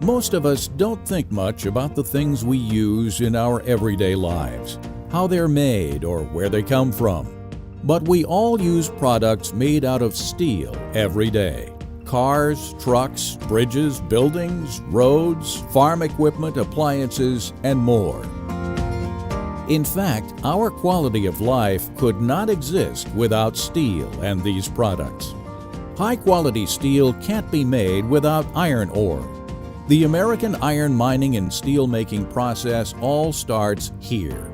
Most of us don't think much about the things we use in our everyday lives, how they're made or where they come from. But we all use products made out of steel every day. Cars, trucks, bridges, buildings, roads, farm equipment, appliances, and more. In fact, our quality of life could not exist without steel and these products. High-quality steel can't be made without iron ore. The American iron mining and steel-making process all starts here.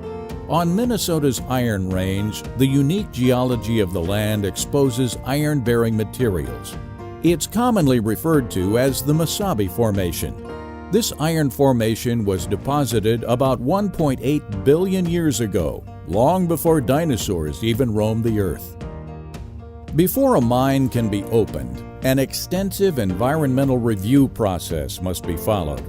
On Minnesota's Iron Range, the unique geology of the land exposes iron-bearing materials. It's commonly referred to as the Mesabi Formation. This iron formation was deposited about 1.8 billion years ago, long before dinosaurs even roamed the Earth. Before a mine can be opened, an extensive environmental review process must be followed.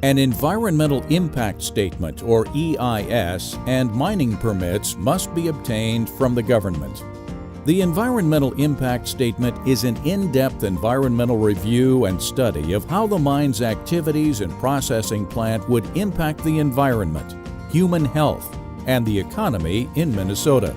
An environmental impact statement, or EIS, and mining permits must be obtained from the government. The environmental impact statement is an in-depth environmental review and study of how the mine's activities and processing plant would impact the environment, human health, and the economy in Minnesota.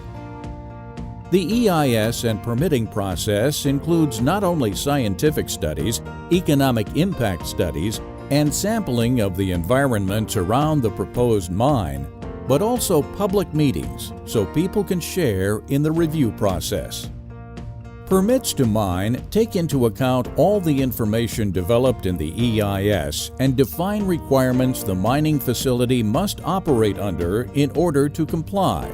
The EIS and permitting process includes not only scientific studies, economic impact studies, and sampling of the environment around the proposed mine, but also public meetings so people can share in the review process. Permits to mine take into account all the information developed in the EIS and define requirements the mining facility must operate under in order to comply.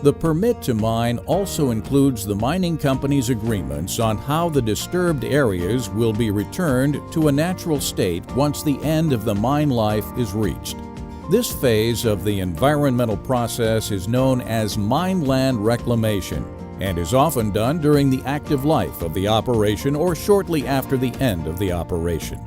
The permit to mine also includes the mining company's agreements on how the disturbed areas will be returned to a natural state once the end of the mine life is reached. This phase of the environmental process is known as mine land reclamation and is often done during the active life of the operation or shortly after the end of the operation.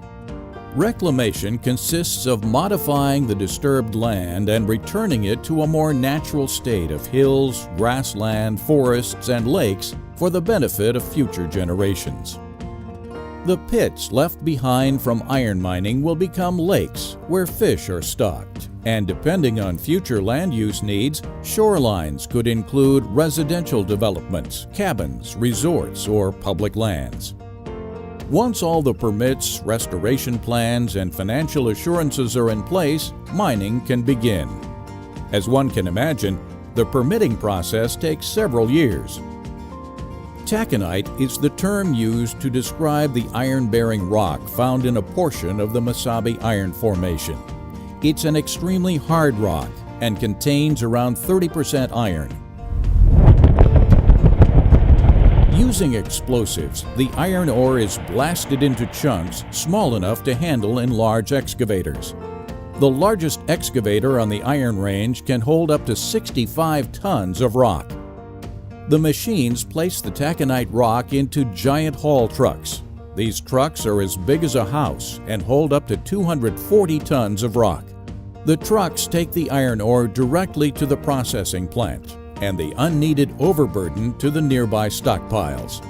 Reclamation consists of modifying the disturbed land and returning it to a more natural state of hills, grassland, forests, and lakes for the benefit of future generations. The pits left behind from iron mining will become lakes where fish are stocked, and depending on future land use needs, shorelines could include residential developments, cabins, resorts, or public lands. Once all the permits, restoration plans, and financial assurances are in place, mining can begin. As one can imagine, the permitting process takes several years. Taconite is the term used to describe the iron-bearing rock found in a portion of the Mesabi Iron Formation. It's an extremely hard rock and contains around 30% iron. Using explosives, the iron ore is blasted into chunks small enough to handle in large excavators. The largest excavator on the Iron Range can hold up to 65 tons of rock. The machines place the taconite rock into giant haul trucks. These trucks are as big as a house and hold up to 240 tons of rock. The trucks take the iron ore directly to the processing plant and the unneeded overburden to the nearby stockpiles.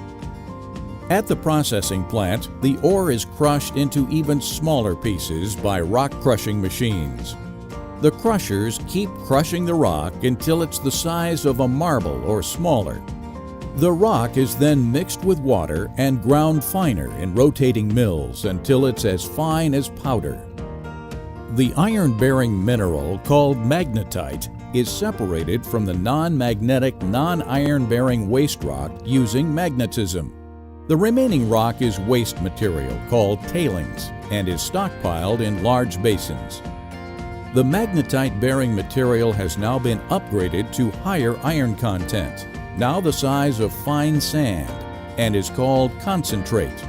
At the processing plant, the ore is crushed into even smaller pieces by rock crushing machines. The crushers keep crushing the rock until it's the size of a marble or smaller. The rock is then mixed with water and ground finer in rotating mills until it's as fine as powder. The iron-bearing mineral called magnetite is separated from the non-magnetic, non-iron-bearing waste rock using magnetism. The remaining rock is waste material called tailings and is stockpiled in large basins. The magnetite-bearing material has now been upgraded to higher iron content, now the size of fine sand, and is called concentrate.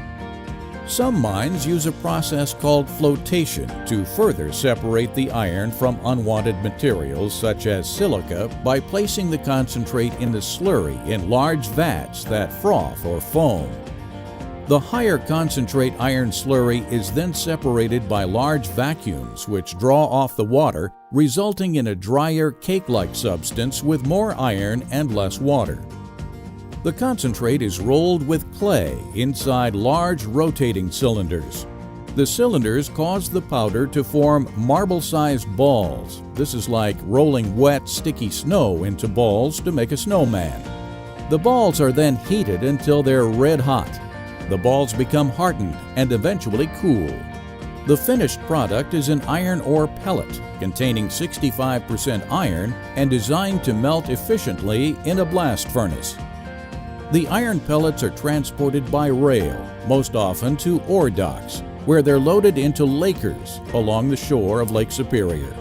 Some mines use a process called flotation to further separate the iron from unwanted materials such as silica by placing the concentrate in the slurry in large vats that froth or foam. The higher concentrate iron slurry is then separated by large vacuums which draw off the water, resulting in a drier cake-like substance with more iron and less water. The concentrate is rolled with clay inside large rotating cylinders. The cylinders cause the powder to form marble-sized balls. This is like rolling wet, sticky snow into balls to make a snowman. The balls are then heated until they're red hot. The balls become hardened and eventually cool. The finished product is an iron ore pellet containing 65% iron and designed to melt efficiently in a blast furnace. The iron pellets are transported by rail, most often to ore docks, where they're loaded into lakers along the shore of Lake Superior.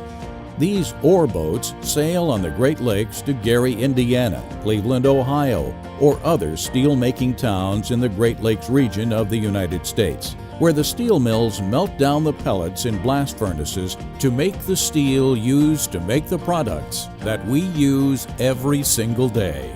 These ore boats sail on the Great Lakes to Gary, Indiana, Cleveland, Ohio, or other steel-making towns in the Great Lakes region of the United States, where the steel mills melt down the pellets in blast furnaces to make the steel used to make the products that we use every single day.